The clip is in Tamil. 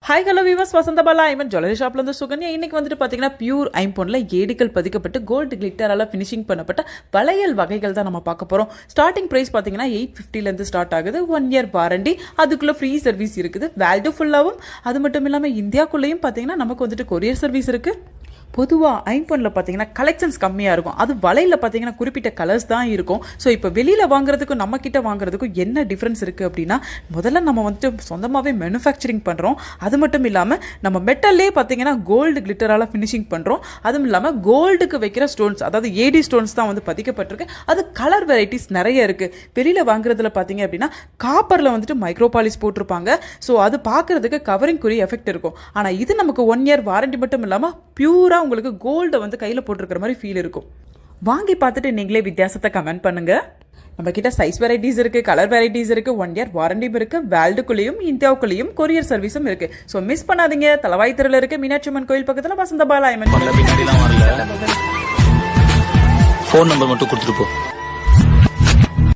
ஹாய் ஹலோ வீவர்ஸ், வசந்தபாலா ஐமன் ஜுவல்லரி ஷாப்ல இருந்து சுகன்யா. இன்னைக்கு வந்துட்டு பார்த்தீங்கன்னா பியூர் ஐம்பொன்ல ஏடிகள் பதிக்கப்பட்டு கோல்டு கிளிட்டரால ஃபினிஷிங் பண்ணப்பட்ட வளையல் வகைகள் தான் நம்ம பார்க்க போறோம். ஸ்டார்டிங் பிரைஸ் பார்த்தீங்கன்னா 850 ஸ்டார்ட் ஆகுது. 1 இயர் வாரண்டி, அதுக்குள்ள ஃப்ரீ சர்வீஸ் இருக்குது. வேல்யூ ஃபுல்லாகவும், அது மட்டும் இல்லாமல் இந்தியாக்குள்ளேயும் பார்த்தீங்கன்னா நமக்கு வந்துட்டு கொரியர் சர்வீஸ் இருக்கு. பொதுவாக ஐம்பொன்னில் பார்த்தீங்கன்னா கலெக்ஷன்ஸ் கம்மியாக இருக்கும். அது வலையில் பார்த்தீங்கன்னா குறிப்பிட்ட கலர்ஸ் தான் இருக்கும். ஸோ இப்போ வெளியில் வாங்குறதுக்கும் நம்ம கிட்ட வாங்குறதுக்கும் என்ன டிஃப்ரென்ஸ் இருக்குது அப்படின்னா, முதல்ல நம்ம வந்துட்டு சொந்தமாகவே மேனுஃபேக்சரிங் பண்ணுறோம். அது மட்டும் இல்லாமல் நம்ம மெட்டல்லே பார்த்தீங்கன்னா கோல்டு கிளிட்டரால் ஃபினிஷிங் பண்ணுறோம். அதுவும் இல்லாமல் கோல்டுக்கு வைக்கிற ஸ்டோன்ஸ், அதாவது ஏடி ஸ்டோன்ஸ் தான் வந்து பதிக்கப்பட்டிருக்கு. அது கலர் வெரைட்டிஸ் நிறைய இருக்குது. வெளியில் வாங்குறதுல பார்த்தீங்க அப்படின்னா காப்பரில் வந்துட்டு மைக்ரோபாலிஸ் போட்டிருப்பாங்க. ஸோ அது பார்க்குறதுக்கு கவரிங் குறி எஃபெக்ட் இருக்கும். ஆனால் இது நமக்கு 1 இயர் வாரண்டி மட்டும் இல்லாமல் பியூரா உங்களுக்கு கோல்டை வந்து கையில் போட்டிருக்கிற மாதிரி ஃபீல் இருக்கும். வாங்கி பார்த்துட்டு நீங்களே வித்தியாசத்தை கமெண்ட் பண்ணுங்க. நம்ம கிட்ட சைஸ் வெரைட்டிஸ் இருக்கு, கலர் வெரைட்டிஸ் இருக்கு, 1 இயர் வாரண்டியும் இருக்கு. வேர்ல்டுக்குள்ளேயும் இந்தியாவுக்குள்ளேயும் கொரியர் சர்வீஸும் இருக்கு. ஸோ மிஸ் பண்ணாதீங்க. தலவாய் தெருல இருக்கு, மீனாட்சி அம்மன் கோயில் பக்கத்துல வசந்தபாலா ஐமன். ஃபோன் நம்பர் மட்டும் கொடுத்துட்டு போ.